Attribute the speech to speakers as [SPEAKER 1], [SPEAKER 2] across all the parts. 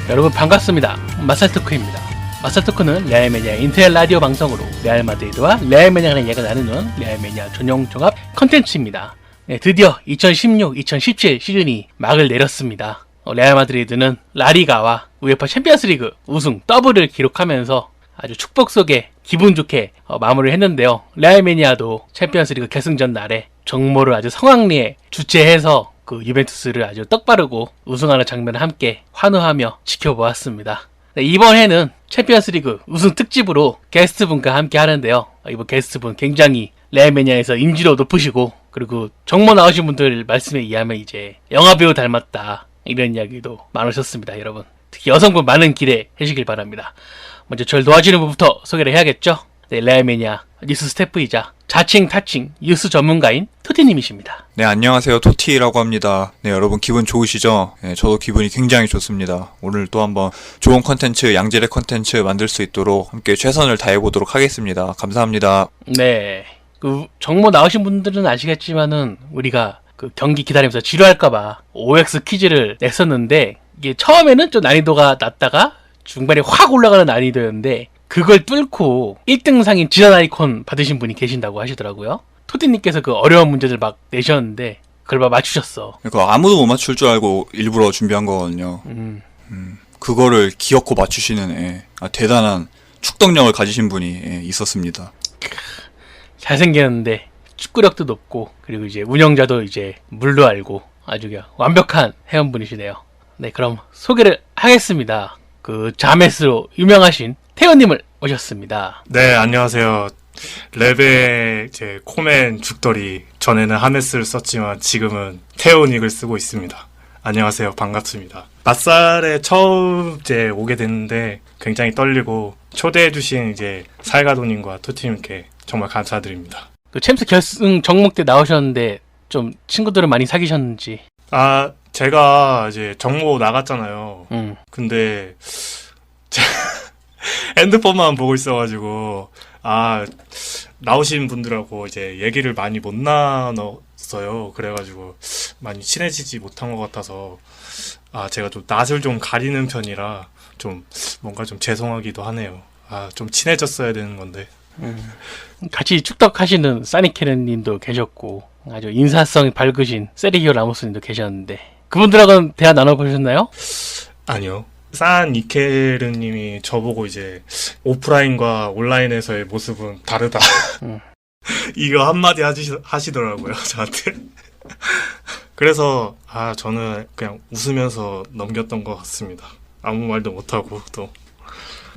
[SPEAKER 1] 여러분 반갑습니다. 마살토크입니다. 마살토크는 레알 매니아 인텔 라디오 방송으로 레알 마드리드와 레알 매니아 간의 이야기를 나누는 레알 매니아 전용 종합 컨텐츠입니다. 네, 드디어 2016-2017 시즌이 막을 내렸습니다. 레알 마드리드는 라리가와 우에파 챔피언스리그 우승 더블을 기록하면서 아주 축복 속에 기분 좋게 마무리를 했는데요. 레알 매니아도 챔피언스리그 결승전 날에 정모를 아주 성황리에 주최해서 그 유벤투스를 아주 떡바르고 우승하는 장면을 함께 환호하며 지켜보았습니다. 네, 이번 해는 챔피언스리그 우승 특집으로 게스트분과 함께 하는데요. 이번 게스트분 굉장히 레알 매니아에서 인지도 높으시고, 그리고 정모 나오신 분들 말씀에 의하면 이제 영화배우 닮았다 이런 이야기도 많으셨습니다. 여러분 특히 여성분 많은 기대해 주시길 바랍니다. 먼저 저를 도와주는 분부터 소개를 해야겠죠. 네, 레알 매니아 뉴스 스태프이자 자칭 타칭 뉴스 전문가인 토티님이십니다.
[SPEAKER 2] 네, 안녕하세요. 토티라고 합니다. 네, 여러분 기분 좋으시죠? 네, 저도 기분이 굉장히 좋습니다. 오늘 또 한번 좋은 컨텐츠, 양질의 컨텐츠 만들 수 있도록 함께 최선을 다해보도록 하겠습니다. 감사합니다.
[SPEAKER 1] 네, 그 정모 나오신 분들은 아시겠지만은 우리가 그 경기 기다리면서 지루할까봐 OX 퀴즈를 냈었는데, 이게 처음에는 좀 난이도가 낮다가 중반에 확 올라가는 난이도였는데 그걸 뚫고 1등상인 지난 아이콘 받으신 분이 계신다고 하시더라고요. 토디님께서 그 어려운 문제들 막 내셨는데 그걸 맞추셨어.
[SPEAKER 2] 그러니까 아무도 못 맞출 줄 알고 일부러 준비한 거거든요. 그거를 기어코 맞추시는 대단한 축덕력을 가지신 분이 있었습니다.
[SPEAKER 1] 잘생겼는데 축구력도 높고, 그리고 이제 운영자도 이제 물도 알고 아주 그냥 완벽한 회원분이시네요. 네, 그럼 소개를 하겠습니다. 그 자메스로 유명하신 태연님을 모셨습니다.
[SPEAKER 3] 네, 안녕하세요. 랩의 이제 코멘 죽돌이, 전에는 하메스를 썼지만 지금은 테오닉을 쓰고 있습니다. 안녕하세요. 반갑습니다. 맛살에 처음 이제 오게 됐는데 굉장히 떨리고, 초대해주신 이제 살가도님과 토티님께 정말 감사드립니다.
[SPEAKER 1] 그 챔스 결승 정목 때 나오셨는데 좀 친구들은 많이 사귀셨는지.
[SPEAKER 3] 아, 제가 이제 정모 나갔잖아요. 근데 핸드폰만 보고 있어가지고 나오신 분들하고 이제 얘기를 많이 못 나눴어요. 그래가지고 많이 친해지지 못한 것 같아서 제가 좀 낯을 좀 가리는 편이라 좀 뭔가 좀 죄송하기도 하네요. 좀 친해졌어야 되는 건데.
[SPEAKER 1] 같이 축덕하시는 사니케르님도 계셨고 아주 인사성이 밝으신 세리히오 라모스님도 계셨는데 그분들하고는 대화 나눠보셨나요?
[SPEAKER 3] 아니요. 산 이케르님이 저보고 이제 오프라인과 온라인에서의 모습은 다르다. 이거 한마디 하시더라고요, 저한테. 그래서 저는 그냥 웃으면서 넘겼던 것 같습니다. 아무 말도 못하고 또.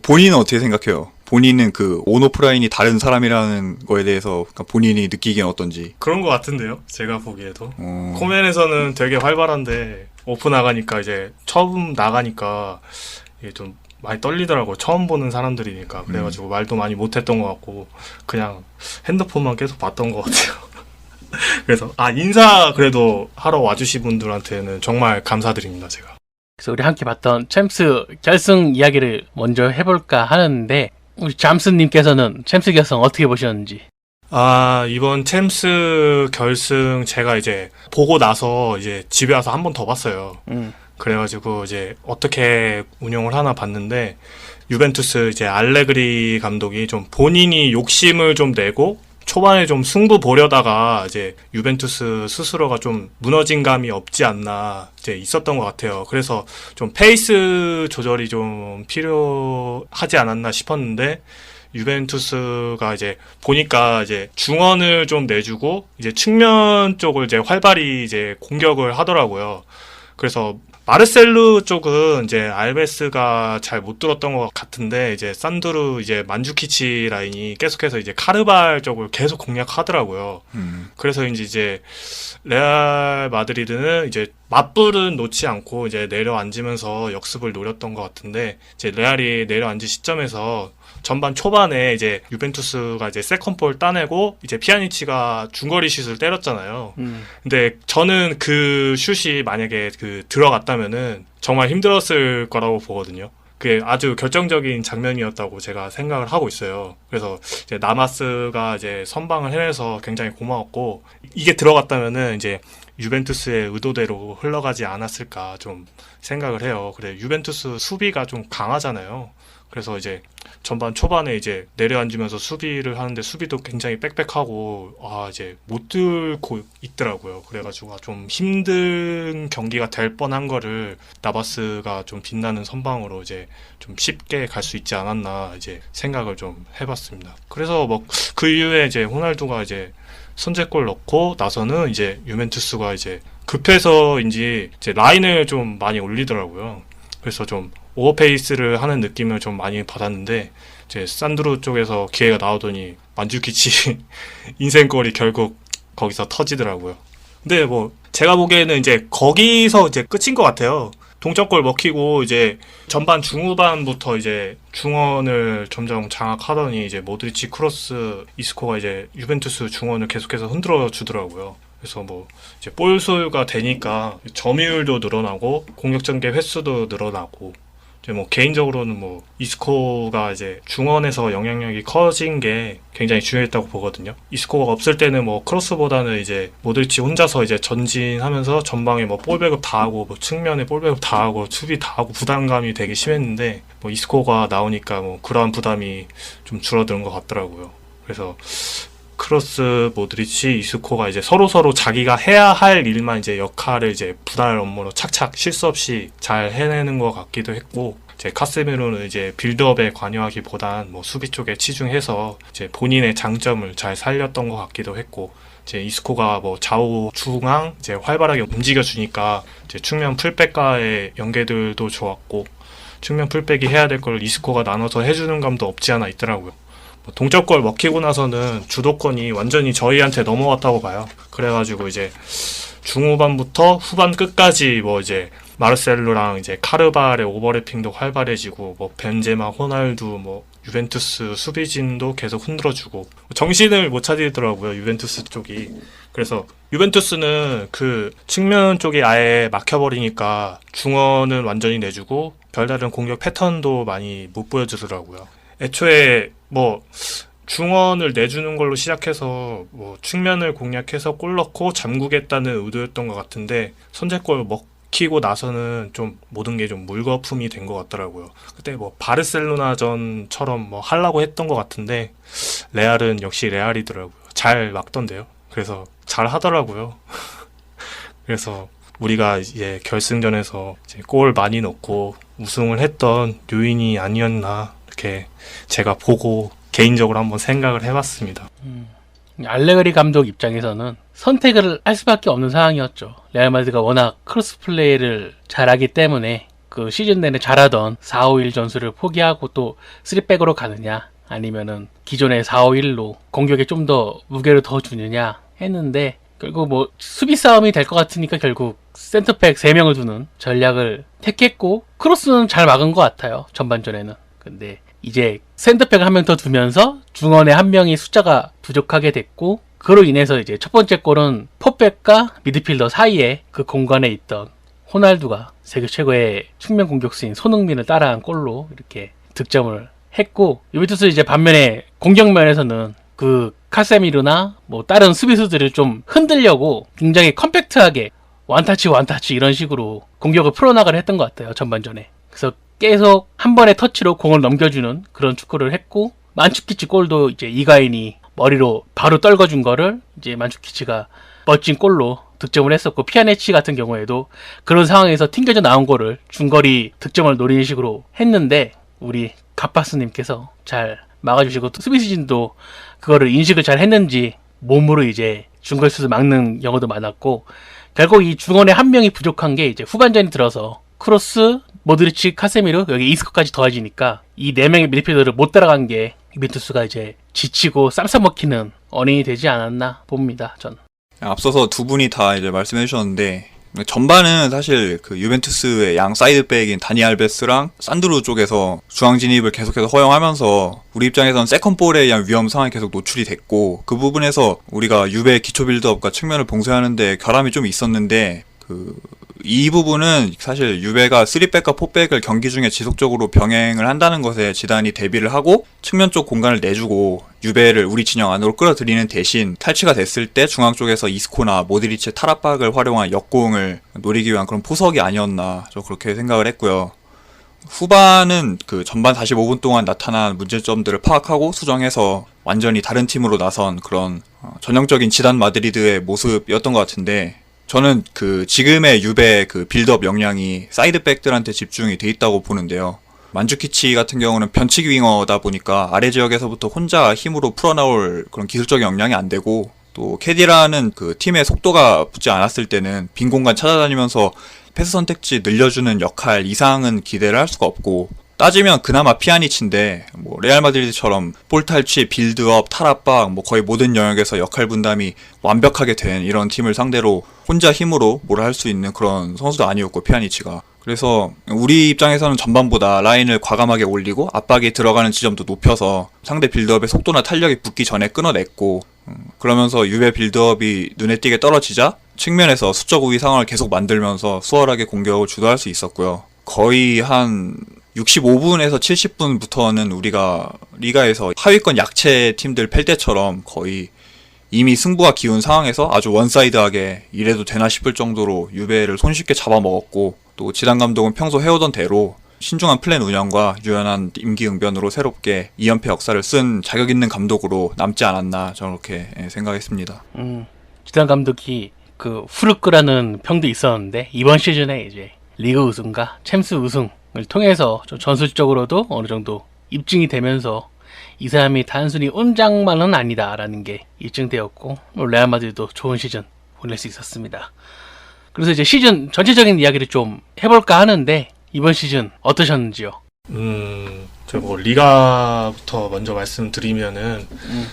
[SPEAKER 2] 본인은 어떻게 생각해요? 본인은 그 온오프라인이 다른 사람이라는 거에 대해서 본인이 느끼기엔 어떤지.
[SPEAKER 3] 그런 것 같은데요, 제가 보기에도. 코멘에서는 되게 활발한데 오프 나가니까 이제 처음 나가니까 이게 좀 많이 떨리더라고요. 처음 보는 사람들이니까. 그래가지고 말도 많이 못했던 것 같고 그냥 핸드폰만 계속 봤던 것 같아요. 그래서 인사 그래도 하러 와주신 분들한테는 정말 감사드립니다, 제가.
[SPEAKER 1] 그래서 우리 함께 봤던 챔스 결승 이야기를 먼저 해볼까 하는데, 우리 잠스님께서는 챔스 결승 어떻게 보셨는지.
[SPEAKER 3] 이번 챔스 결승 제가 이제 보고 나서 이제 집에 와서 한 번 더 봤어요. 그래가지고 이제 어떻게 운영을 하나 봤는데, 유벤투스 이제 알레그리 감독이 좀 본인이 욕심을 좀 내고 초반에 좀 승부 보려다가 이제 유벤투스 스스로가 좀 무너진 감이 없지 않나 이제 있었던 것 같아요. 그래서 좀 페이스 조절이 좀 필요하지 않았나 싶었는데, 유벤투스가 이제 보니까 이제 중원을 좀 내주고 이제 측면 쪽을 이제 활발히 이제 공격을 하더라고요. 그래서 마르셀루 쪽은 이제 알베스가 잘 못 들었던 것 같은데, 이제 산두르 이제 만주키치 라인이 계속해서 이제 카르발 쪽을 계속 공략하더라고요. 그래서 이제 레알 마드리드는 이제 맞불은 놓지 않고 이제 내려앉으면서 역습을 노렸던 것 같은데, 이제 레알이 내려앉은 시점에서 전반 초반에 이제 유벤투스가 이제 세컨볼 따내고 이제 피아니치가 중거리 슛을 때렸잖아요. 근데 저는 그 슛이 만약에 그 들어갔다면은 정말 힘들었을 거라고 보거든요. 그게 아주 결정적인 장면이었다고 제가 생각을 하고 있어요. 그래서 이제 나마스가 이제 선방을 해내서 굉장히 고마웠고, 이게 들어갔다면은 이제 유벤투스의 의도대로 흘러가지 않았을까 좀 생각을 해요. 그래, 유벤투스 수비가 좀 강하잖아요. 그래서 이제 전반 초반에 이제 내려앉으면서 수비를 하는데 수비도 굉장히 빽빽하고 이제 못 뚫고 있더라고요. 그래가지고 좀 힘든 경기가 될 뻔한 거를 나바스가 좀 빛나는 선방으로 이제 좀 쉽게 갈 수 있지 않았나 이제 생각을 좀 해봤습니다. 그래서 뭐 그 이후에 이제 호날두가 이제 선제골 넣고 나서는 이제 유벤투스가 이제 급해서인지 이제 라인을 좀 많이 올리더라고요. 그래서 좀 오버페이스를 하는 느낌을 좀 많이 받았는데, 이제 산드루 쪽에서 기회가 나오더니 만주키치 인생골이 결국 거기서 터지더라고요. 근데 뭐 제가 보기에는 이제 거기서 이제 끝인 것 같아요. 동점골 먹히고 이제 전반 중후반부터 이제 중원을 점점 장악하더니 이제 모드리치, 크로스, 이스코가 이제 유벤투스 중원을 계속해서 흔들어 주더라고요. 그래서 뭐 이제 볼 소유가 되니까 점유율도 늘어나고 공격 전개 횟수도 늘어나고, 이제 뭐 개인적으로는 뭐 이스코가 이제 중원에서 영향력이 커진 게 굉장히 중요했다고 보거든요. 이스코가 없을 때는 뭐 크로스보다는 이제 모드리치 혼자서 이제 전진하면서 전방에 뭐 볼백업 다 하고 뭐 측면에 볼백업 다 하고 수비 다 하고 부담감이 되게 심했는데, 뭐 이스코가 나오니까 뭐 그러한 부담이 좀 줄어드는 것 같더라고요. 그래서 크로스, 모드리치, 이스코가 이제 서로 자기가 해야 할 일만 이제 역할을 이제 분할 업무로 착착 실수 없이 잘 해내는 것 같기도 했고, 이제 카세미로는 이제 빌드업에 관여하기보단 뭐 수비 쪽에 치중해서 이제 본인의 장점을 잘 살렸던 것 같기도 했고, 이제 이스코가 뭐 좌우 중앙 이제 활발하게 움직여주니까 이제 측면 풀백과의 연계들도 좋았고, 측면 풀백이 해야 될 걸 이스코가 나눠서 해주는 감도 없지 않아 있더라고요. 동점골 먹히고 나서는 주도권이 완전히 저희한테 넘어왔다고 봐요. 그래가지고 이제 중후반부터 후반 끝까지 뭐 이제 마르셀로랑 이제 카르발의 오버래핑도 활발해지고, 뭐 벤제마, 호날두, 뭐 유벤투스 수비진도 계속 흔들어주고 정신을 못 차리더라고요, 유벤투스 쪽이. 그래서 유벤투스는 그 측면 쪽이 아예 막혀버리니까 중원은 완전히 내주고 별다른 공격 패턴도 많이 못 보여주더라고요. 애초에 뭐 중원을 내주는 걸로 시작해서 뭐 측면을 공략해서 골 넣고 잠그겠다는 의도였던 것 같은데, 선제골 먹히고 나서는 좀 모든 게 좀 물거품이 된 것 같더라고요. 그때 뭐 바르셀로나전처럼 뭐 하려고 했던 것 같은데 레알은 역시 레알이더라고요. 잘 막던데요. 그래서 잘 하더라고요. 그래서 우리가 이제 결승전에서 이제 골 많이 넣고 우승을 했던 요인이 아니었나, 이렇게 제가 보고 개인적으로 한번 생각을 해봤습니다.
[SPEAKER 1] 알레그리 감독 입장에서는 선택을 할 수밖에 없는 상황이었죠. 레알 마드리드가 워낙 크로스 플레이를 잘하기 때문에 그 시즌 내내 잘하던 4-5-1 전술을 포기하고 또 3백으로 가느냐, 아니면은 기존의 4-5-1로 공격에 좀 더 무게를 더 주느냐 했는데, 결국 뭐 수비 싸움이 될 것 같으니까 결국 센터백 3명을 두는 전략을 택했고, 크로스는 잘 막은 것 같아요, 전반전에는. 근데 이제 센터백 한 명 더 두면서 중원에 한 명이 숫자가 부족하게 됐고, 그로 인해서 이제 첫 번째 골은 포백과 미드필더 사이에 그 공간에 있던 호날두가 세계 최고의 측면 공격수인 손흥민을 따라한 골로 이렇게 득점을 했고, 유벤투스 이제 반면에 공격면에서는 그 카세미르나 뭐 다른 수비수들을 좀 흔들려고 굉장히 컴팩트하게 원타치 이런 식으로 공격을 풀어나가려 했던 것 같아요, 전반전에. 그래서 계속 한 번의 터치로 공을 넘겨주는 그런 축구를 했고, 만추키치 골도 이제 이가인이 머리로 바로 떨궈준 거를 이제 만추키치가 멋진 골로 득점을 했었고, 피아네치 같은 경우에도 그런 상황에서 튕겨져 나온 거를 중거리 득점을 노리는 식으로 했는데, 우리 가파스님께서 잘 막아주시고, 또 수비수진도 그거를 인식을 잘 했는지 몸으로 이제 중거리 슛을 막는 경우도 많았고, 결국 이 중원에 한 명이 부족한 게 이제 후반전이 들어서 크로스, 모드리치, 카세미르, 여기 이스코까지 더해지니까 이 4명의 미드필더를 못 따라간 게 유벤투스가 이제 지치고 쌈싸먹히는 원인이 되지 않았나 봅니다, 전.
[SPEAKER 2] 앞서서 두 분이 다 이제 말씀해 주셨는데, 전반은 사실 그 유벤투스의 양 사이드백인 다니 알베스랑 산드루 쪽에서 중앙 진입을 계속해서 허용하면서 우리 입장에서는 세컨볼에 의한 위험 상황이 계속 노출이 됐고, 그 부분에서 우리가 유베 기초 빌드업과 측면을 봉쇄하는데 결함이 좀 있었는데, 그 이 부분은 사실 유베가 3백과 4백을 경기 중에 지속적으로 병행을 한다는 것에 지단이 대비를 하고 측면 쪽 공간을 내주고 유베를 우리 진영 안으로 끌어들이는 대신 탈취가 됐을 때 중앙 쪽에서 이스코나 모드리치의 탈압박을 활용한 역공을 노리기 위한 그런 포석이 아니었나 저 그렇게 생각을 했고요. 후반은 그 전반 45분 동안 나타난 문제점들을 파악하고 수정해서 완전히 다른 팀으로 나선 그런 전형적인 지단 마드리드의 모습이었던 것 같은데, 저는 그 지금의 유베 그 빌드업 역량이 사이드백들한테 집중이 돼 있다고 보는데요. 만주키치 같은 경우는 변칙 윙어다 보니까 아래 지역에서부터 혼자 힘으로 풀어나올 그런 기술적인 역량이 안 되고, 또 캐디라는 그 팀의 속도가 붙지 않았을 때는 빈 공간 찾아다니면서 패스 선택지 늘려주는 역할 이상은 기대를 할 수가 없고, 따지면 그나마 피아니치인데 뭐 레알 마드리드처럼 볼 탈취, 빌드업, 탈압박 뭐 거의 모든 영역에서 역할 분담이 완벽하게 된 이런 팀을 상대로 혼자 힘으로 뭘 할 수 있는 그런 선수도 아니었고, 피아니치가. 그래서 우리 입장에서는 전반보다 라인을 과감하게 올리고 압박이 들어가는 지점도 높여서 상대 빌드업의 속도나 탄력이 붙기 전에 끊어냈고, 그러면서 유베 빌드업이 눈에 띄게 떨어지자 측면에서 수적 우위 상황을 계속 만들면서 수월하게 공격을 주도할 수 있었고요. 거의 한 65분에서 70분부터는 우리가 리가에서 하위권 약체 팀들 팰 때처럼 거의 이미 승부가 기운 상황에서 아주 원사이드하게 이래도 되나 싶을 정도로 유베를 손쉽게 잡아먹었고, 또 지단 감독은 평소 해오던 대로 신중한 플랜 운영과 유연한 임기응변으로 새롭게 2연패 역사를 쓴 자격 있는 감독으로 남지 않았나 저는 그렇게 생각했습니다.
[SPEAKER 1] 지단 감독이 그 후르크라는 평도 있었는데, 이번 시즌에 이제 리그 우승과 챔스 우승을 통해서 좀 전술적으로도 어느 정도 입증이 되면서 이 사람이 단순히 운장만은 아니다라는 게 입증되었고, 레알 마드리드도 좋은 시즌 보낼 수 있었습니다. 그래서 이제 시즌 전체적인 이야기를 좀 해볼까 하는데, 이번 시즌 어떠셨는지요?
[SPEAKER 3] 저 뭐 리가부터 먼저 말씀드리면은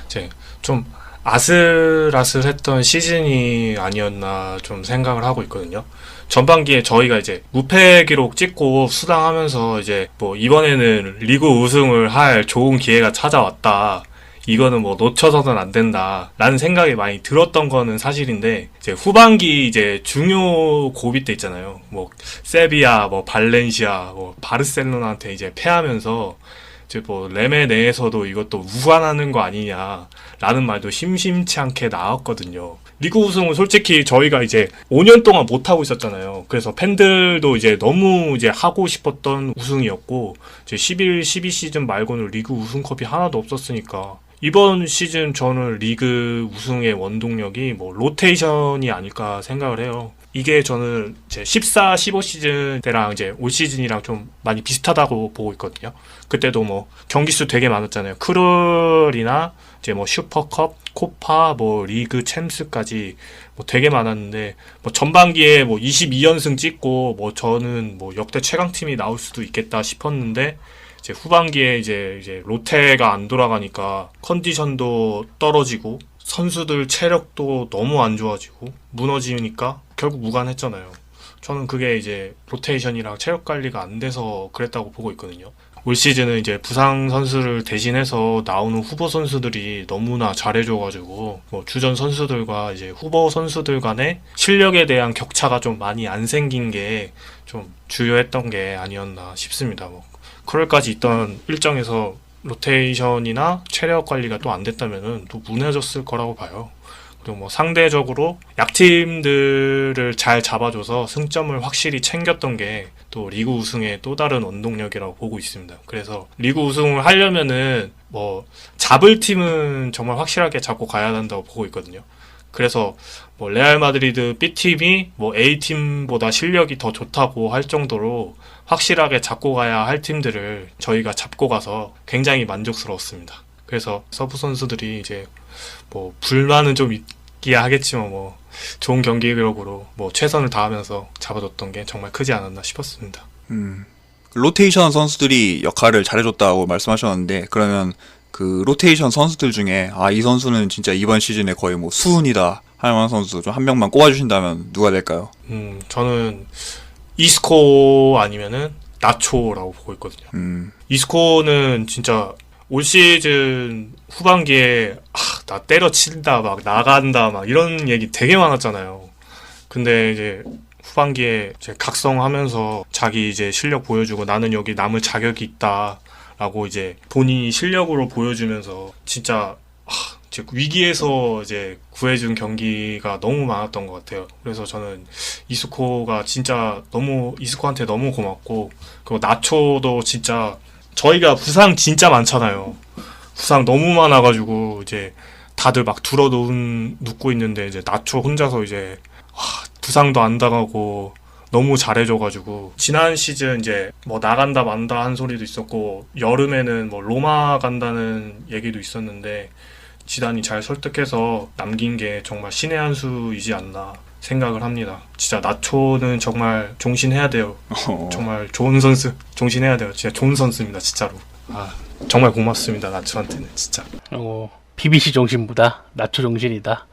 [SPEAKER 3] 이제 좀 아슬아슬했던 시즌이 아니었나 좀 생각을 하고 있거든요. 전반기에 저희가 이제 무패 기록 찍고 수당하면서 이제 뭐 이번에는 리그 우승을 할 좋은 기회가 찾아왔다, 이거는 뭐 놓쳐서는 안 된다 라는 생각이 많이 들었던 거는 사실인데, 이제 후반기 이제 중요 고비 때 있잖아요. 뭐 세비야, 뭐 발렌시아, 뭐 바르셀로나한테 이제 패하면서 이제 뭐 레메 내에서도 이것도 우환하는 거 아니냐 라는 말도 심심치 않게 나왔거든요. 리그 우승은 솔직히 저희가 이제 5년 동안 못하고 있었잖아요. 그래서 팬들도 이제 너무 이제 하고 싶었던 우승이었고, 이제 11, 12 시즌 말고는 리그 우승컵이 하나도 없었으니까, 이번 시즌 저는 리그 우승의 원동력이 뭐 로테이션이 아닐까 생각을 해요. 이게 저는 이제 14, 15 시즌 때랑 이제 올 시즌이랑 좀 많이 비슷하다고 보고 있거든요. 그때도 뭐 경기수 되게 많았잖아요. 크롤이나 이제 뭐 슈퍼컵, 코파, 뭐 리그 챔스까지 뭐 되게 많았는데, 뭐 전반기에 뭐 22연승 찍고 뭐 저는 뭐 역대 최강팀이 나올 수도 있겠다 싶었는데, 이제 후반기에 이제 로테가 안 돌아가니까 컨디션도 떨어지고 선수들 체력도 너무 안 좋아지고 무너지니까 결국 무관했잖아요. 저는 그게 이제 로테이션이랑 체력 관리가 안 돼서 그랬다고 보고 있거든요. 올 시즌은 이제 부상 선수를 대신해서 나오는 후보 선수들이 너무나 잘해줘가지고 뭐 주전 선수들과 이제 후보 선수들 간의 실력에 대한 격차가 좀 많이 안 생긴 게 좀 주요했던 게 아니었나 싶습니다. 뭐 크롤까지 있던 일정에서 로테이션이나 체력 관리가 또 안 됐다면은 또 무너졌을 거라고 봐요. 그리고 뭐 상대적으로 약팀들을 잘 잡아줘서 승점을 확실히 챙겼던 게 또 리그 우승의 또 다른 원동력이라고 보고 있습니다. 그래서 리그 우승을 하려면은 뭐 잡을 팀은 정말 확실하게 잡고 가야 한다고 보고 있거든요. 그래서 뭐 레알 마드리드 B팀이 뭐 A팀보다 실력이 더 좋다고 할 정도로 확실하게 잡고 가야 할 팀들을 저희가 잡고 가서 굉장히 만족스러웠습니다. 그래서 서브 선수들이 이제 뭐 불만은 좀 있기야 하겠지만 뭐 좋은 경기 기록으로 뭐 최선을 다하면서 잡아줬던 게 정말 크지 않았나 싶었습니다.
[SPEAKER 2] 로테이션 선수들이 역할을 잘해줬다고 말씀하셨는데, 그러면 그 로테이션 선수들 중에 이 선수는 진짜 이번 시즌에 거의 뭐 수훈이다 할 만한 선수 좀 한 명만 꼽아주신다면 누가 될까요?
[SPEAKER 3] 저는 이스코 아니면은 나초라고 보고 있거든요. 이스코는 진짜 올 시즌 후반기에 나 때려친다, 막 나간다, 막 이런 얘기 되게 많았잖아요. 근데 이제 후반기에 이제 각성하면서 자기 이제 실력 보여주고 나는 여기 남을 자격이 있다라고 이제 본인이 실력으로 보여주면서 진짜 이제 위기에서 이제 구해준 경기가 너무 많았던 것 같아요. 그래서 저는 이스코가 진짜 이스코한테 너무 고맙고, 그리고 나초도 진짜 저희가 부상 진짜 많잖아요. 부상 너무 많아가지고 이제 다들 막 눕고 있는데 이제 나초 혼자서 이제 부상도 안 당하고 너무 잘해줘가지고, 지난 시즌 이제 뭐 나간다 만다 한 소리도 있었고, 여름에는 뭐 로마 간다는 얘기도 있었는데 지단이 잘 설득해서 남긴 게 정말 신의 한 수이지 않나 생각을 합니다. 진짜 나초는 정말 종신해야 돼요. 정말 좋은 선수, 종신해야 돼요. 진짜 좋은 선수입니다, 진짜로. 정말 고맙습니다, 나초한테는 진짜.
[SPEAKER 1] BBC 종신보다 나초 종신이다.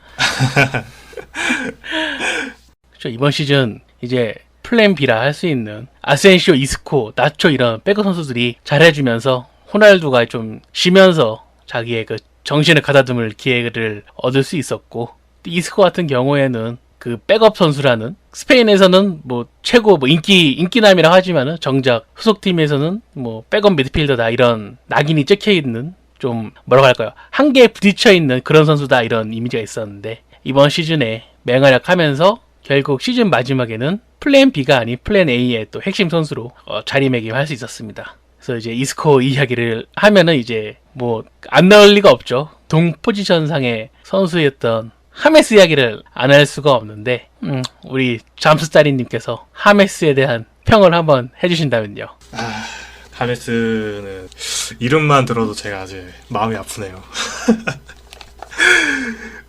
[SPEAKER 1] 그렇죠. 이번 시즌 이제 플랜 B라 할 수 있는 아센시오, 이스코, 나초 이런 백업 선수들이 잘해주면서 호날두가 좀 쉬면서 자기의 그 정신을 가다듬을 기회를 얻을 수 있었고, 이스코 같은 경우에는 그 백업 선수라는, 스페인에서는 뭐 최고 뭐 인기남이라고 하지만은 정작 소속팀에서는 뭐 백업 미드필더다 이런 낙인이 찍혀 있는, 좀 뭐라고 할까요, 한계에 부딪혀 있는 그런 선수다 이런 이미지가 있었는데, 이번 시즌에 맹활약하면서 결국 시즌 마지막에는 플랜 B가 아닌 플랜 A의 또 핵심 선수로 자리매김할 수 있었습니다. 그래서 이제 이스코 이야기를 하면은 이제 뭐 안 나올 리가 없죠. 동 포지션상의 선수였던 하메스 이야기를 안 할 수가 없는데, 우리 잠수짜리님께서 하메스에 대한 평을 한번 해주신다면요.
[SPEAKER 3] 하메스는 이름만 들어도 제가 아주 마음이 아프네요.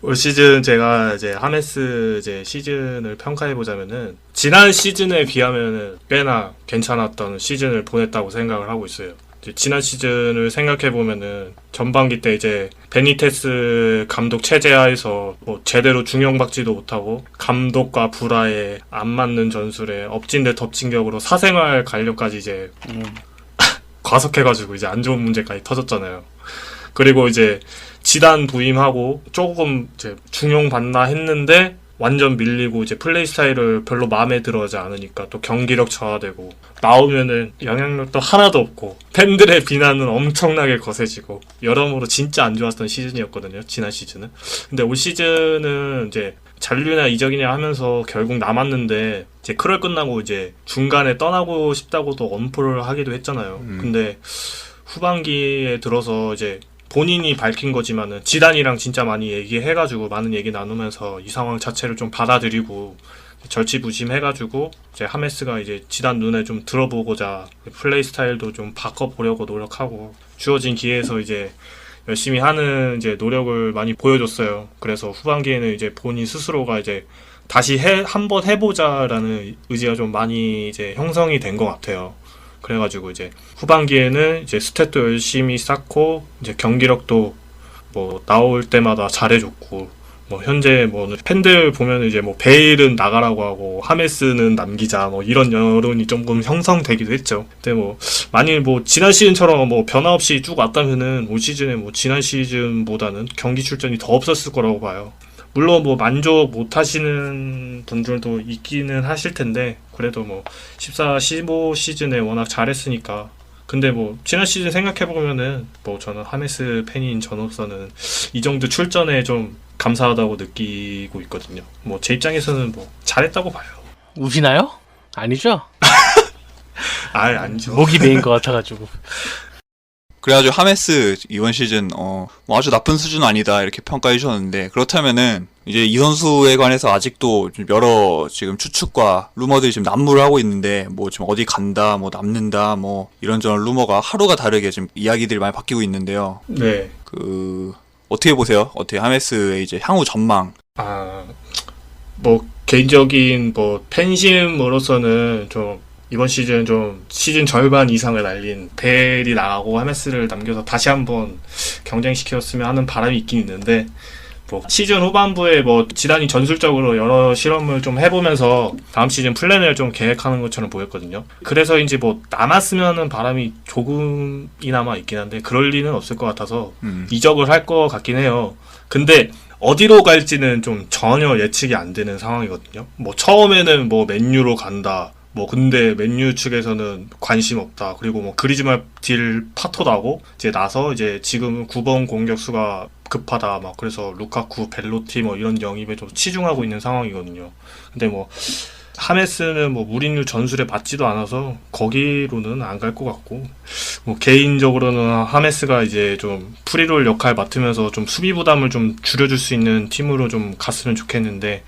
[SPEAKER 3] 올 시즌 제가 이제 하메스 이제 시즌을 평가해 보자면은, 지난 시즌에 비하면은 꽤나 괜찮았던 시즌을 보냈다고 생각을 하고 있어요. 이제 지난 시즌을 생각해 보면은 전반기 때 이제 베니테스 감독 체제하에서 뭐 제대로 중용받지도 못하고, 감독과 브라의 안 맞는 전술에 엎친 데 덮친 격으로 사생활 관료까지 이제 과속해가지고 이제 안 좋은 문제까지 터졌잖아요. 그리고 이제 지단 부임하고 조금 이제 중용받나 했는데 완전 밀리고, 이제 플레이 스타일을 별로 마음에 들어하지 않으니까 또 경기력 저하되고, 나오면은 영향력도 하나도 없고 팬들의 비난은 엄청나게 거세지고, 여러모로 진짜 안 좋았던 시즌이었거든요, 지난 시즌은. 근데 올 시즌은 이제 잔류나 이적이냐 하면서 결국 남았는데, 이제 크롤 끝나고 이제 중간에 떠나고 싶다고도 언포를 하기도 했잖아요. 근데 후반기에 들어서 이제 본인이 밝힌 거지만은 지단이랑 진짜 많이 얘기해가지고 많은 얘기 나누면서 이 상황 자체를 좀 받아들이고 절치부심해가지고, 이제 하메스가 이제 지단 눈에 좀 들어보고자 플레이 스타일도 좀 바꿔보려고 노력하고, 주어진 기회에서 이제 열심히 하는 이제 노력을 많이 보여줬어요. 그래서 후반기에는 이제 본인 스스로가 이제 다시 한번 해보자라는 의지가 좀 많이 이제 형성이 된 것 같아요. 그래가지고 이제 후반기에는 이제 스탯도 열심히 쌓고, 이제 경기력도 뭐 나올 때마다 잘해줬고, 뭐 현재 뭐 팬들 보면 이제 뭐 베일은 나가라고 하고 하메스는 남기자 뭐 이런 여론이 조금 형성되기도 했죠. 근데 뭐 만일 뭐 지난 시즌처럼 뭐 변화 없이 쭉 왔다면은 올 시즌에 뭐 지난 시즌보다는 경기 출전이 더 없었을 거라고 봐요. 물론 뭐 만족 못 하시는 분들도 있기는 하실 텐데, 그래도 뭐 14, 15 시즌에 워낙 잘했으니까. 근데 뭐 지난 시즌 생각해보면은 뭐 저는 하메스 팬인 저로서는 이 정도 출전에 좀 감사하다고 느끼고 있거든요. 뭐 제 입장에서는 뭐 잘했다고 봐요.
[SPEAKER 1] 우시나요? 아니죠?
[SPEAKER 3] 아니죠.
[SPEAKER 1] 목이 메인 것 같아가지고.
[SPEAKER 2] 그래가지고 하메스 이번 시즌 뭐 아주 나쁜 수준 아니다 이렇게 평가해 주셨는데, 그렇다면은 이제 이 선수에 관해서 아직도 좀 여러 지금 추측과 루머들이 지금 난무를 하고 있는데, 뭐 지금 어디 간다, 뭐 남는다, 뭐 이런저런 루머가 하루가 다르게 지금 이야기들이 많이 바뀌고 있는데요.
[SPEAKER 3] 네.
[SPEAKER 2] 어떻게 보세요? 어떻게 하메스의 이제 향후 전망?
[SPEAKER 3] 뭐 개인적인 뭐 팬심으로서는 좀 이번 시즌 좀 시즌 절반 이상을 날린 벨이 나가고 하메스를 남겨서 다시 한번 경쟁시켰으면 하는 바람이 있긴 있는데, 뭐 시즌 후반부에 뭐 지단이 전술적으로 여러 실험을 좀 해보면서 다음 시즌 플랜을 좀 계획하는 것처럼 보였거든요. 그래서인지 뭐 남았으면은 바람이 조금이나마 있긴 한데 그럴 리는 없을 것 같아서 이적을 할 것 같긴 해요. 근데 어디로 갈지는 좀 전혀 예측이 안 되는 상황이거든요. 뭐 처음에는 뭐 맨유로 간다. 뭐 근데 맨유 측에서는 관심 없다. 그리고 뭐 그리즈만 딜 파토 나고 이제 나서 이제 지금 9번 공격수가 급하다. 막 그래서 루카쿠, 벨로티 뭐 이런 영입에 좀 치중하고 있는 상황이거든요. 근데 뭐 하메스는 뭐 무리뉴 전술에 맞지도 않아서 거기로는 안 갈 것 같고, 뭐 개인적으로는 하메스가 이제 좀 프리롤 역할 맡으면서 좀 수비 부담을 좀 줄여줄 수 있는 팀으로 좀 갔으면 좋겠는데,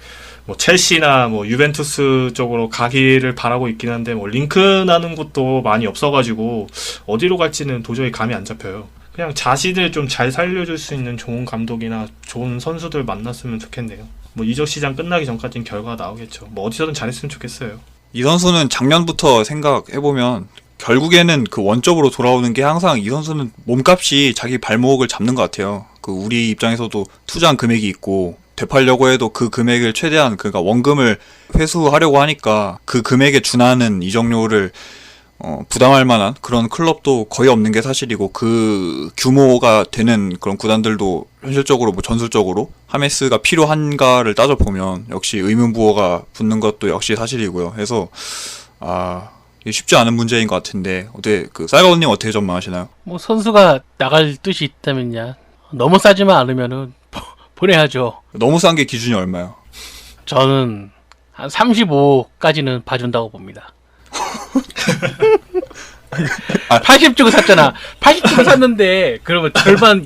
[SPEAKER 3] 뭐 첼시나 뭐 유벤투스 쪽으로 가기를 바라고 있긴 한데 뭐 링크 나는 곳도 많이 없어가지고 어디로 갈지는 도저히 감이 안 잡혀요. 그냥 자신을 좀 잘 살려줄 수 있는 좋은 감독이나 좋은 선수들 만났으면 좋겠네요. 뭐 이적 시장 끝나기 전까지는 결과가 나오겠죠. 뭐 어디서든 잘했으면 좋겠어요.
[SPEAKER 2] 이 선수는 작년부터 생각해보면 결국에는 그 원점으로 돌아오는 게 항상 이 선수는 몸값이 자기 발목을 잡는 것 같아요. 그 우리 입장에서도 투자한 금액이 있고 되팔려고 해도 그 금액을 최대한 그러니까 원금을 회수하려고 하니까 그 금액에 준하는 이적료를 부담할 만한 그런 클럽도 거의 없는 게 사실이고, 그 규모가 되는 그런 구단들도 현실적으로 뭐 전술적으로 하메스가 필요한가를 따져보면 역시 의문부호가 붙는 것도 역시 사실이고요. 해서 이게 쉽지 않은 문제인 것 같은데, 어떻게 그 쌀가우님 어떻게 전망하시나요?
[SPEAKER 1] 뭐 선수가 나갈 뜻이 있다면야 너무 싸지만 않으면은 보내야죠.
[SPEAKER 2] 너무 싼 게 기준이 얼마요?
[SPEAKER 1] 저는 한 35까지는 봐준다고 봅니다. 80 주고 샀잖아. 80 주고 샀는데 그러면 절반,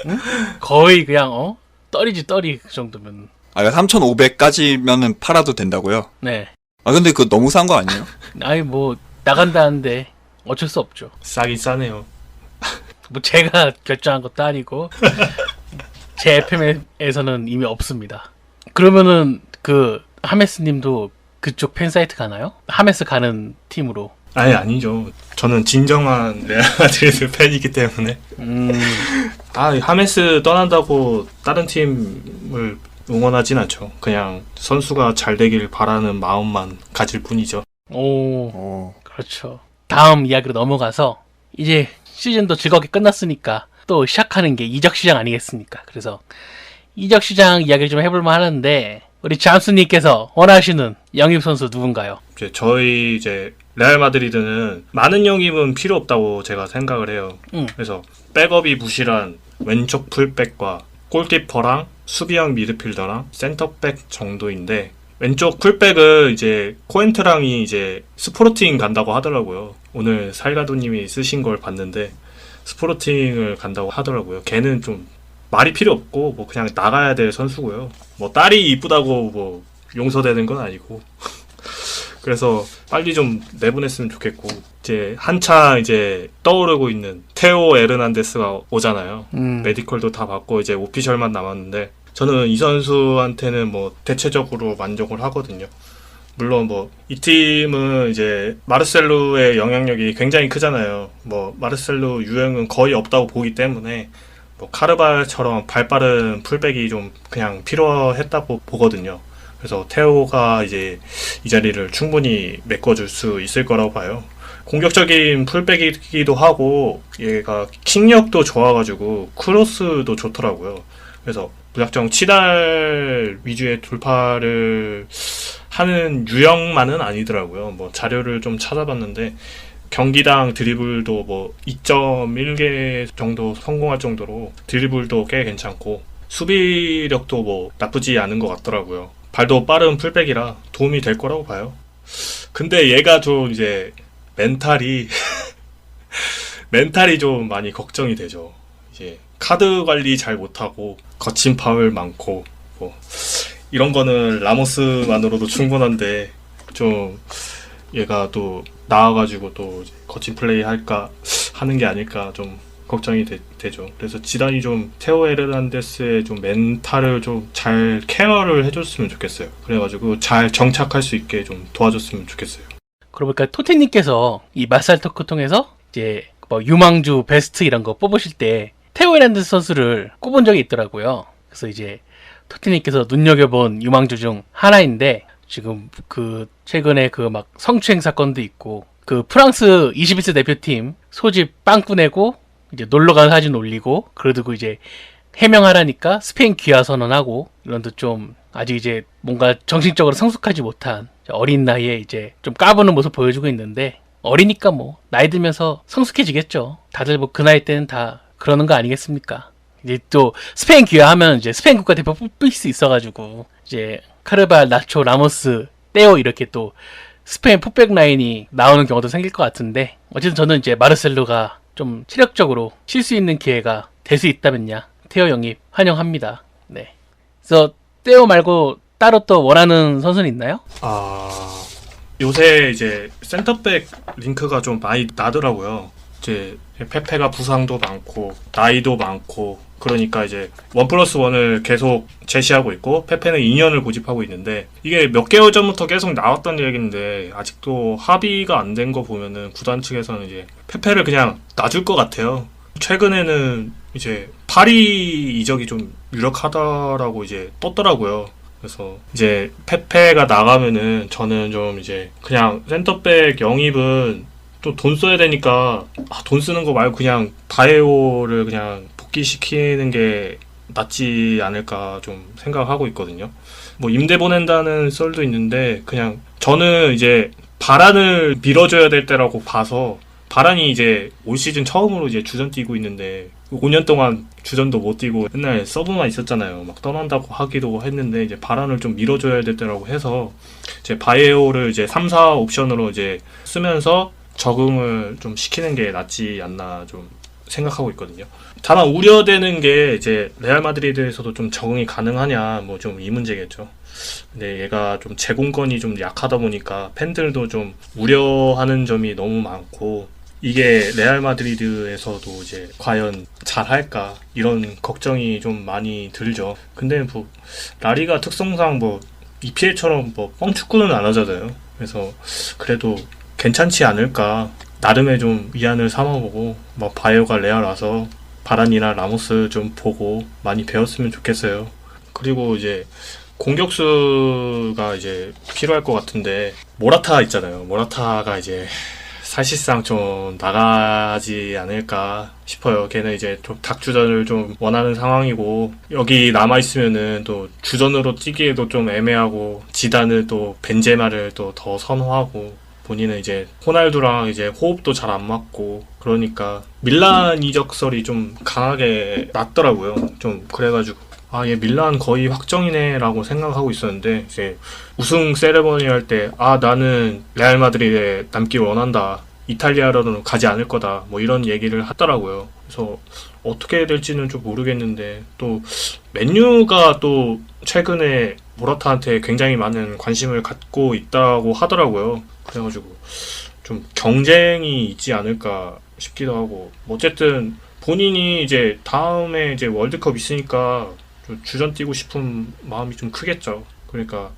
[SPEAKER 1] 응? 거의 그냥 떨이지 떨이. 그 정도면.
[SPEAKER 2] 3,500까지면은 팔아도 된다고요?
[SPEAKER 1] 네.
[SPEAKER 2] 근데 그거 너무 싼 거 아니에요?
[SPEAKER 1] 아니 뭐 나간다는데 어쩔 수 없죠.
[SPEAKER 3] 싸긴 싸네요.
[SPEAKER 1] 뭐 제가 결정한 것도 아니고 제 FM에서는 이미 없습니다. 그러면은 그 하메스님도 그쪽 팬사이트 가나요? 하메스 가는 팀으로.
[SPEAKER 3] 아니죠. 저는 진정한 레알 마드리드 팬이기 때문에. 하메스 떠난다고 다른 팀을 응원하진 않죠. 그냥 선수가 잘 되길 바라는 마음만 가질 뿐이죠.
[SPEAKER 1] 그렇죠. 다음 이야기로 넘어가서 이제 시즌도 즐겁게 끝났으니까 또 시작하는 게 이적 시장 아니겠습니까? 그래서 이적 시장 이야기를 좀 해볼 만하는데, 우리 잠수님께서 원하시는 영입 선수 누군가요?
[SPEAKER 3] 저희 레알 마드리드는 많은 영입은 필요 없다고 제가 생각을 해요. 그래서 백업이 부실한 왼쪽 풀백과 골키퍼랑 수비형 미드필더랑 센터백 정도인데, 왼쪽 풀백은 이제 코엔트랑이 이제 스포르팅 간다고 하더라고요. 오늘 살가도님이 쓰신 걸 봤는데 스포르팅을 간다고 하더라고요. 걔는 좀 말이 필요 없고 뭐 그냥 나가야 될 선수고요. 뭐 딸이 이쁘다고 뭐 용서되는 건 아니고 그래서 빨리 좀 내보냈으면 좋겠고, 이제 한창 이제 떠오르고 있는 테오 에르난데스가 오잖아요. 메디컬도 다 받고 이제 오피셜만 남았는데, 저는 이 선수한테는 뭐 대체적으로 만족을 하거든요. 물론 뭐 이 팀은 이제 마르셀로의 영향력이 굉장히 크잖아요. 뭐 마르셀로 유행은 거의 없다고 보기 때문에 뭐 카르발처럼 발빠른 풀백이 좀 그냥 필요했다고 보거든요. 그래서 테오가 이제 이 자리를 충분히 메꿔줄 수 있을 거라고 봐요. 공격적인 풀백이기도 하고 얘가 킥력도 좋아가지고 크로스도 좋더라고요. 그래서 무작정 치달 위주의 돌파를 하는 유형만은 아니더라고요. 뭐 자료를 좀 찾아봤는데 경기당 드리블도 뭐 2.1개 정도 성공할 정도로 드리블도 꽤 괜찮고 수비력도 뭐 나쁘지 않은 것 같더라고요. 발도 빠른 풀백이라 도움이 될 거라고 봐요. 근데 얘가 좀 이제 멘탈이 좀 많이 걱정이 되죠. 이제 카드 관리 잘 못하고 거친 파울 많고 뭐 이런 거는 라모스만으로도 충분한데 좀 얘가 또 나와가지고 또 거친 플레이 할까 하는 게 아닐까 좀 걱정이 되죠. 그래서 지단이 좀 테오 에르난데스의 좀 멘탈을 좀 잘 케어를 해줬으면 좋겠어요. 그래가지고 잘 정착할 수 있게 좀 도와줬으면 좋겠어요.
[SPEAKER 1] 그러고 보니까 토테님께서 이 마살 토크 통해서 이제 뭐 유망주 베스트 이런 거 뽑으실 때 테오 에르난데스 선수를 꼽은 적이 있더라고요. 그래서 이제 토테님께서 눈여겨본 유망주 중 하나인데, 지금 그 최근에 그 막 성추행 사건도 있고, 그 프랑스 21세 대표팀 소집 빵꾸 내고 이제 놀러간 사진 올리고, 그러고 이제 해명하라니까 스페인 귀화 선언하고 이런데 좀 아직 이제 뭔가 정신적으로 성숙하지 못한 어린 나이에 이제 좀 까부는 모습 보여주고 있는데 어리니까 뭐 나이 들면서 성숙해지겠죠. 다들 뭐 그 나이 때는 다 그러는 거 아니겠습니까? 이제 또 스페인 귀화하면 이제 스페인 국가대표 뽑힐 수 있어가지고 이제 카르발, 나초, 라모스, 떼오 이렇게 또 스페인 풋백 라인이 나오는 경우도 생길 것 같은데 어쨌든 저는 이제 마르셀로가 좀 체력적으로 칠 수 있는 기회가 될 수 있다면야 테오 영입 환영합니다. 네. 그래서 떼오 말고 따로 또 원하는 선수는 있나요?
[SPEAKER 3] 요새 이제 센터백 링크가 좀 많이 나더라고요. 이제 페페가 부상도 많고 나이도 많고 그러니까 이제 1+1을 계속 제시하고 있고 페페는 2년을 고집하고 있는데 이게 몇 개월 전부터 계속 나왔던 얘기인데 아직도 합의가 안 된 거 보면은 구단 측에서는 이제 페페를 그냥 놔줄 것 같아요. 최근에는 이제 파리 이적이 좀 유력하다라고 이제 떴더라고요. 그래서 이제 페페가 나가면은 저는 좀 이제 그냥 센터백 영입은 또 돈 써야 되니까 돈 쓰는 거 말고 그냥 바에오를 그냥 복귀시키는 게 낫지 않을까 좀 생각하고 있거든요. 뭐 임대 보낸다는 썰도 있는데 그냥 저는 이제 바란을 밀어줘야 될 때라고 봐서 바란이 이제 올 시즌 처음으로 이제 주전 뛰고 있는데 5년 동안 주전도 못 뛰고 맨날 서브만 있었잖아요. 막 떠난다고 하기도 했는데 이제 바란을 좀 밀어줘야 될 때라고 해서 이제 바에오를 이제 3-4 옵션으로 이제 쓰면서 적응을 좀 시키는 게 낫지 않나 좀 생각하고 있거든요. 다만 우려되는 게 이제 레알 마드리드에서도 좀 적응이 가능하냐 뭐 좀 이 문제겠죠. 근데 얘가 좀 제공권이 좀 약하다 보니까 팬들도 좀 우려하는 점이 너무 많고 이게 레알 마드리드에서도 이제 과연 잘할까 이런 걱정이 좀 많이 들죠. 근데 뭐 라리가 특성상 뭐 EPL처럼 뭐 뻥축구는 안 하잖아요. 그래서 그래도 괜찮지 않을까 나름의 좀 위안을 삼아보고 뭐 바이오가 레알 와서 바란이나 라모스 좀 보고 많이 배웠으면 좋겠어요. 그리고 이제 공격수가 이제 필요할 것 같은데 모라타 있잖아요. 모라타가 이제 사실상 좀 나가지 않을까 싶어요. 걔는 이제 좀 닭주전을 좀 원하는 상황이고 여기 남아있으면은 또 주전으로 뛰기에도 좀 애매하고 지단을 또 벤제마를 또 더 선호하고 본인은 이제 호날두랑 이제 호흡도 잘 안 맞고 그러니까 밀란 이적설이 좀 강하게 났더라고요. 좀 그래가지고 얘 밀란 거의 확정이네 라고 생각하고 있었는데 이제 우승 세레머니 할 때 나는 레알 마드리드에 남길 원한다. 이탈리아로는 가지 않을 거다. 뭐 이런 얘기를 하더라고요. 그래서 어떻게 될지는 좀 모르겠는데 또 맨유가 또 최근에 모라타한테 굉장히 많은 관심을 갖고 있다고 하더라고요. 그래가지고 좀 경쟁이 있지 않을까 싶기도 하고 어쨌든 본인이 이제 다음에 이제 월드컵 있으니까 좀 주전 뛰고 싶은 마음이 좀 크겠죠. 그러니까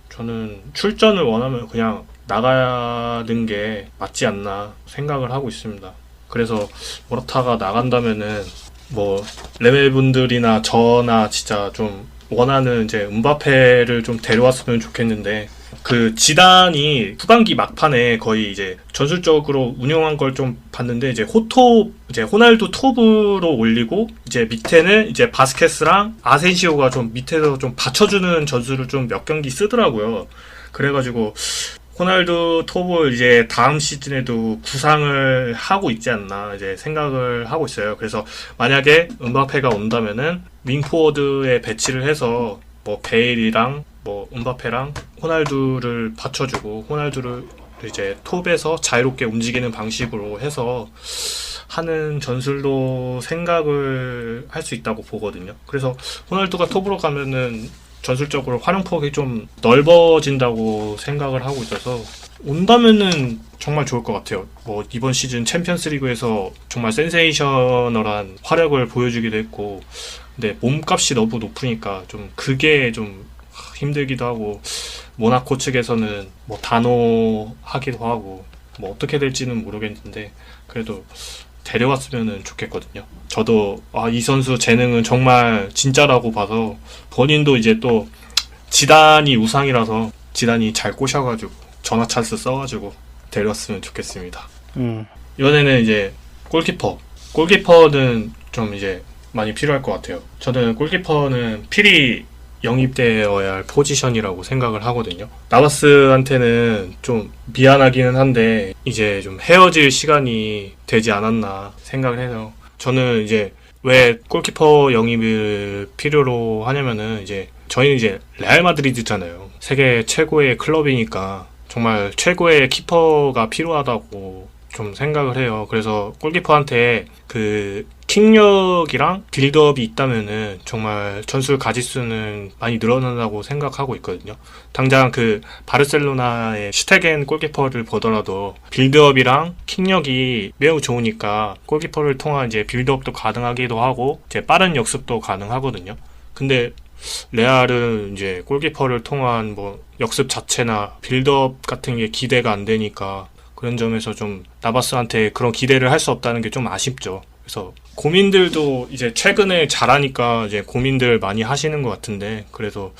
[SPEAKER 3] 저는 출전을 원하면 그냥 나가는 게 맞지 않나 생각을 하고 있습니다. 그래서 모라타가 나간다면은 뭐 레벨분들이나 저나 진짜 좀 원하는 이제 음바페를 좀 데려왔으면 좋겠는데 그 지단이 후반기 막판에 거의 이제 전술적으로 운영한 걸 좀 봤는데 이제 이제 호날두 톱으로 올리고 이제 밑에는 이제 바스케스랑 아센시오가 좀 밑에서 좀 받쳐주는 전술을 좀 몇 경기 쓰더라고요. 그래가지고 호날두 톱을 이제 다음 시즌에도 구상을 하고 있지 않나 이제 생각을 하고 있어요. 그래서 만약에 음바페가 온다면은 윙포워드에 배치를 해서 뭐 베일이랑 뭐 음바페랑 호날두를 받쳐주고 호날두를 이제 톱에서 자유롭게 움직이는 방식으로 해서 하는 전술로 생각을 할 수 있다고 보거든요. 그래서 호날두가 톱으로 가면은 전술적으로 활용폭이 좀 넓어진다고 생각을 하고 있어서 온다면은 정말 좋을 것 같아요. 뭐 이번 시즌 챔피언스리그에서 정말 센세이셔널한 활약을 보여주기도 했고 근데 몸값이 너무 높으니까 좀 그게 좀 힘들기도 하고 모나코 측에서는 뭐 단호하기도 하고 뭐 어떻게 될지는 모르겠는데 그래도 데려왔으면 좋겠거든요. 저도 이 선수 재능은 정말 진짜라고 봐서 본인도 이제 또 지단이 우상이라서 지단이 잘 꼬셔가지고 전화 찬스 써가지고 데려왔으면 좋겠습니다. 이번에는 이제 골키퍼는 좀 이제 많이 필요할 것 같아요. 저는 골키퍼는 필히 영입되어야 할 포지션이라고 생각을 하거든요. 나바스한테는 좀 미안하기는 한데 이제 좀 헤어질 시간이 되지 않았나 생각을 해요. 저는 이제 왜 골키퍼 영입을 필요로 하냐면은 이제 저희는 이제 레알 마드리드잖아요. 세계 최고의 클럽이니까 정말 최고의 키퍼가 필요하다고 좀 생각을 해요. 그래서 골키퍼한테 그 킥력이랑 빌드업이 있다면은 정말 전술 가짓수는 많이 늘어난다고 생각하고 있거든요. 당장 그 바르셀로나의 슈테겐 골키퍼를 보더라도 빌드업이랑 킥력이 매우 좋으니까 골키퍼를 통한 이제 빌드업도 가능하기도 하고 이제 빠른 역습도 가능하거든요. 근데 레알은 이제 골키퍼를 통한 뭐 역습 자체나 빌드업 같은 게 기대가 안 되니까 그런 점에서 좀 나바스한테 그런 기대를 할 수 없다는 게 좀 아쉽죠. 그래서 고민들도 이제 최근에 잘하니까 이제 고민들 많이 하시는 것 같은데 그래서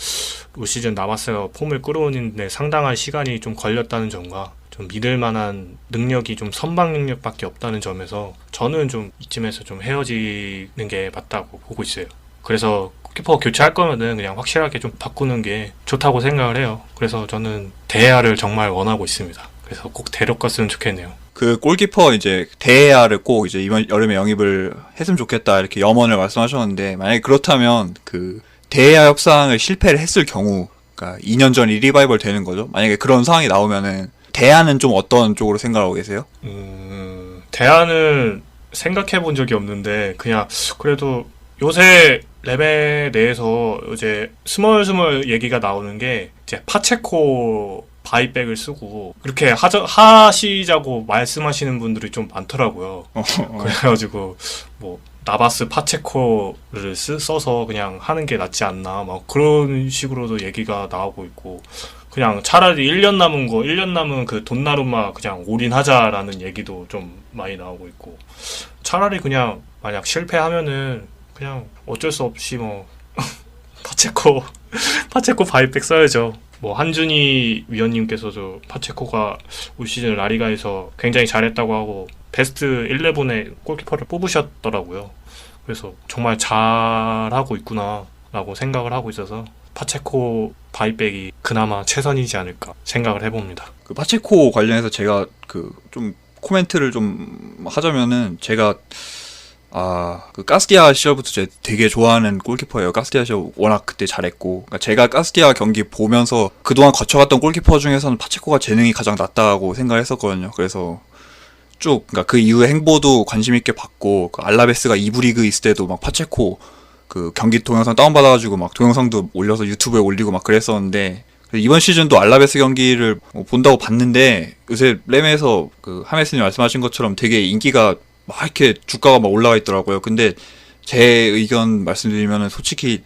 [SPEAKER 3] 올 시즌 나바스가 폼을 끌어오는데 상당한 시간이 좀 걸렸다는 점과 좀 믿을 만한 능력이 좀 선방 능력밖에 없다는 점에서 저는 좀 이쯤에서 좀 헤어지는 게 맞다고 보고 있어요. 그래서 키퍼 교체할 거면은 그냥 확실하게 좀 바꾸는 게 좋다고 생각을 해요. 그래서 저는 데아를 정말 원하고 있습니다. 그래서 꼭 데려갔으면 좋겠네요.
[SPEAKER 2] 그 골키퍼 이제 데아를 꼭 이제 이번 여름에 영입을 했으면 좋겠다 이렇게 염원을 말씀하셨는데 만약에 그렇다면 그 데아 협상을 실패를 했을 경우 그러니까 2년 전이 리바이벌 되는 거죠. 만약에 그런 상황이 나오면은 데아는 좀 어떤 쪽으로 생각하고 계세요?
[SPEAKER 3] 데아는 생각해 본 적이 없는데 그냥 그래도 요새 랩에 대해서 이제 스멀스멀 얘기가 나오는 게 이제 파체코 바이백을 쓰고 그렇게 하시자고 말씀하시는 분들이 좀 많더라고요. 그래가지고 뭐 나바스 파체코를 써서 그냥 하는 게 낫지 않나 막 그런 식으로도 얘기가 나오고 있고 그냥 차라리 1년 남은 그 돈나루마 그냥 올인하자라는 얘기도 좀 많이 나오고 있고 차라리 그냥 만약 실패하면은 그냥 어쩔 수 없이 뭐 파체코 바이백 써야죠. 뭐 한준희 위원님께서도 파체코가 올 시즌 라리가에서 굉장히 잘했다고 하고 베스트 11에 골키퍼를 뽑으셨더라고요. 그래서 정말 잘하고 있구나 라고 생각을 하고 있어서 파체코 바이백이 그나마 최선이지 않을까 생각을 해봅니다.
[SPEAKER 2] 그 파체코 관련해서 제가 그 좀 코멘트를 좀 하자면은 제가 그 가스티아 시절부터 제가 되게 좋아하는 골키퍼예요. 가스티아 시절 워낙 그때 잘했고, 그러니까 제가 가스티아 경기 보면서 그동안 거쳐갔던 골키퍼 중에서는 파체코가 재능이 가장 낮다고 생각을 했었거든요. 그래서 쭉, 그러니까 그 이후에 행보도 관심 있게 봤고, 그 알라베스가 2부 리그 있을 때도 막 파체코 그 경기 동영상 다운받아가지고 막 동영상도 올려서 유튜브에 올리고 막 그랬었는데, 이번 시즌도 알라베스 경기를 본다고 봤는데, 요새 램에서 그 하메스님 말씀하신 것처럼 되게 인기가 막 이렇게 주가가 막 올라가 있더라고요. 근데 제 의견 말씀드리면은 솔직히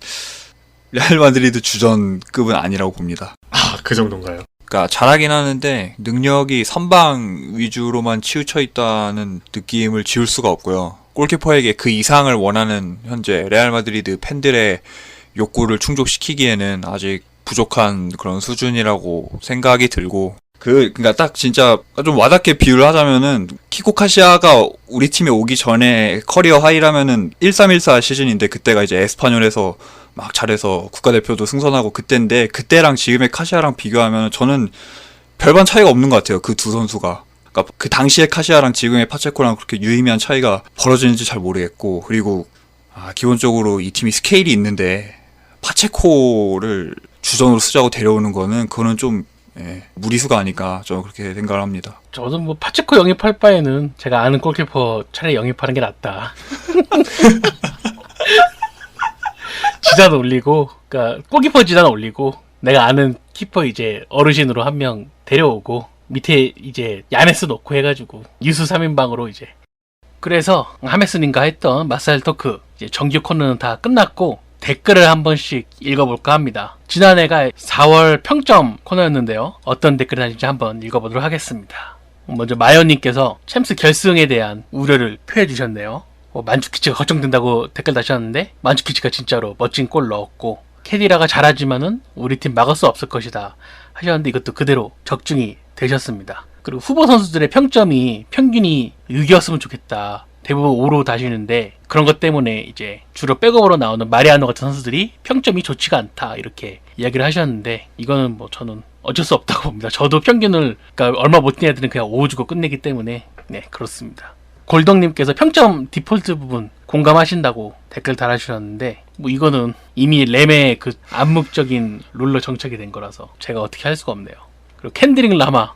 [SPEAKER 2] 레알 마드리드 주전급은 아니라고 봅니다.
[SPEAKER 3] 그 정도인가요?
[SPEAKER 2] 그러니까 잘하긴 하는데 능력이 선방 위주로만 치우쳐 있다는 느낌을 지울 수가 없고요. 골키퍼에게 그 이상을 원하는 현재 레알 마드리드 팬들의 욕구를 충족시키기에는 아직 부족한 그런 수준이라고 생각이 들고 그러니까 딱 진짜 좀 와닿게 비유를 하자면은 키코 카시아가 우리 팀에 오기 전에 커리어 하이라면은 1314 시즌인데 그때가 이제 에스파뇰에서 막 잘해서 국가대표도 승선하고 그때인데 그때랑 지금의 카시아랑 비교하면 저는 별반 차이가 없는 것 같아요. 그 두 선수가. 그러니까 그 당시의 카시아랑 지금의 파체코랑 그렇게 유의미한 차이가 벌어지는지 잘 모르겠고 그리고 기본적으로 이 팀이 스케일이 있는데 파체코를 주전으로 쓰자고 데려오는 거는 그거는 좀 무리수가 아닐까 저는 그렇게 생각을 합니다.
[SPEAKER 1] 저도 뭐 파체코 영입할 바에는 제가 아는 골키퍼 차라리 영입하는 게 낫다. 지단 올리고, 그러니까 골키퍼 지단 올리고, 내가 아는 키퍼 이제 어르신으로 한 명 데려오고 밑에 이제 야네스 넣고 해가지고 유수 3인방으로 이제. 그래서 하메스님과 했던 마사일 토크 이제 정규 코너는 다 끝났고. 댓글을 한 번씩 읽어볼까 합니다. 지난해가 4월 평점 코너였는데요. 어떤 댓글이 달린지 한번 읽어보도록 하겠습니다. 먼저 마연님께서 챔스 결승에 대한 우려를 표해주셨네요. 만주키치가 걱정된다고 댓글 다셨는데 만주키치가 진짜로 멋진 골 넣었고 캐디라가 잘하지만은 우리 팀 막을 수 없을 것이다 하셨는데 이것도 그대로 적중이 되셨습니다. 그리고 후보 선수들의 평균이 6이었으면 좋겠다. 대부분 5로 다시는데 그런 것 때문에 이제 주로 백업으로 나오는 마리아노 같은 선수들이 평점이 좋지가 않다 이렇게 이야기를 하셨는데 이거는 뭐 저는 어쩔 수 없다고 봅니다. 저도 평균을 그러니까 얼마 못 뛰는 애들은 그냥 5 주고 끝내기 때문에 네 그렇습니다. 골덕님께서 평점 디폴트 부분 공감하신다고 댓글 달아주셨는데 뭐 이거는 이미 램의 그 암묵적인 룰러 정착이 된 거라서 제가 어떻게 할 수가 없네요. 그리고 캔드링 라마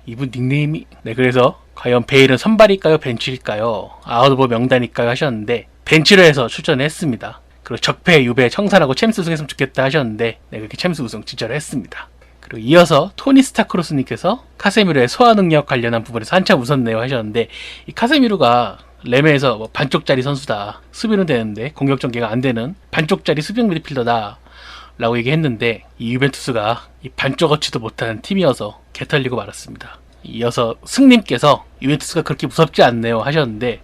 [SPEAKER 1] 이분 닉네임이 네 그래서 과연 베일은 선발일까요 벤치일까요 아웃 오브 명단일까요 하셨는데 벤치로 해서 출전을 했습니다. 그리고 적폐 유배 청산하고 챔스 우승했으면 좋겠다 하셨는데 네 그렇게 챔스 우승 진짜로 했습니다. 그리고 이어서 토니 스타크로스님께서 카세미루의 소화 능력 관련한 부분에서 한참 웃었네요 하셨는데 이 카세미루가 레메에서 뭐 반쪽짜리 선수다 수비는 되는데 공격 전개가 안 되는 반쪽짜리 수비형 미드필더다 라고 얘기했는데 이 유벤투스가 이 반쪽어치도 못하는 팀이어서 개털리고 말았습니다. 이어서 승님께서 유벤투스가 그렇게 무섭지 않네요 하셨는데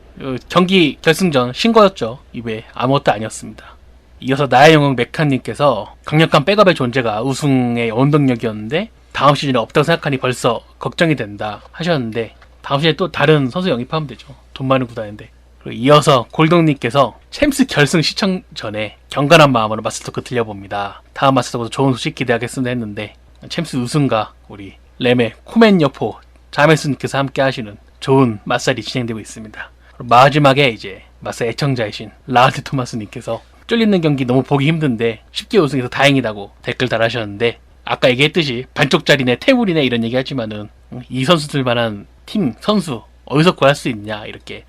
[SPEAKER 1] 경기 결승전 신거였죠. 이외에 아무것도 아니었습니다. 이어서 나의 영웅 메카님께서 강력한 백업의 존재가 우승의 원동력이었는데 다음 시즌에 없다고 생각하니 벌써 걱정이 된다 하셨는데 다음 시즌에 또 다른 선수 영입하면 되죠. 돈 많은 구단인데. 그리고 이어서 골동님께서 챔스 결승 시청 전에 경건한 마음으로 마스터크 들려봅니다. 다음 마스터크도 좋은 소식 기대하겠습니다 했는데 챔스 우승과 우리 램의 코멘 여포 자메스님께서 함께 하시는 좋은 맞살이 진행되고 있습니다. 그리고 마지막에 이제 마스 애청자이신 라한테 토마스님께서 쫄리는 경기 너무 보기 힘든데 쉽게 우승해서 다행이다고 댓글 달아주셨는데 아까 얘기했듯이 반쪽짜리네 태물이네 이런 얘기 하지만은 이 선수들만한 팀 선수 어디서 구할 수 있냐 이렇게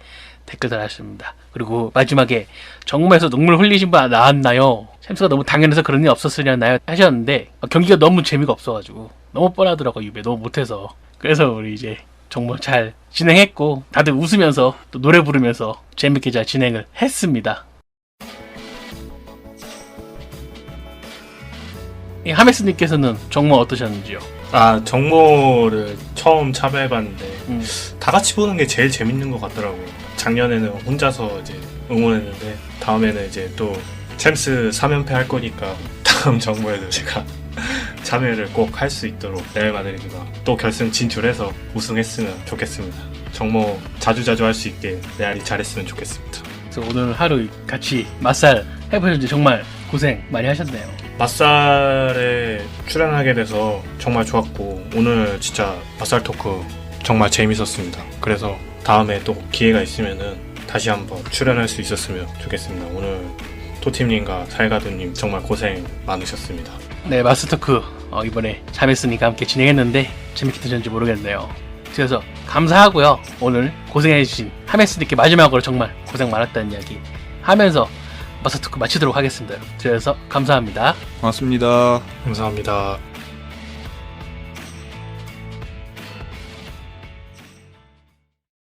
[SPEAKER 1] 댓글 달아주셨습니다. 그리고 마지막에 정말에서 눈물 흘리신 분 나왔나요? 챔스가 너무 당연해서 그런 일 없었으려나요? 하셨는데 경기가 너무 재미가 없어가지고 너무 뻔하더라고 유배 너무 못해서 그래서 우리 이제 정말 잘 진행했고 다들 웃으면서 또 노래 부르면서 재밌게 잘 진행을 했습니다. 하메스님께서는 정모 어떠셨는지요?
[SPEAKER 3] 아 정모를 처음 참여해봤는데 다 같이 보는 게 제일 재밌는 것 같더라고요. 작년에는 혼자서 이제 응원했는데 다음에는 이제 또 챔스 3연패 할 거니까 다음 정모에도 제가 참여를 꼭 할 수 있도록 레알 마드리드가 또 결승 진출해서 우승했으면 좋겠습니다. 정모 자주자주 할 수 있게 레알이 잘했으면 좋겠습니다.
[SPEAKER 1] 그래서 오늘 하루 같이 맞살 해보셨는지 정말 고생 많이 하셨네요.
[SPEAKER 3] 맞살에 출연하게 돼서 정말 좋았고 오늘 진짜 맞살 토크 정말 재밌었습니다. 그래서 다음에 또 기회가 있으면은 다시 한번 출연할 수 있었으면 좋겠습니다. 오늘 토팀님과 살가두님 정말 고생 많으셨습니다.
[SPEAKER 1] 네 마스터크 이번에 자메스님과 함께 진행했는데 재밌게 드셨는지 모르겠네요. 그래서 감사하고요. 오늘 고생해주신 하메스님께 마지막으로 정말 고생 많았다는 이야기 하면서 마스터크 마치도록 하겠습니다. 그래서 감사합니다.
[SPEAKER 2] 고맙습니다.
[SPEAKER 3] 감사합니다.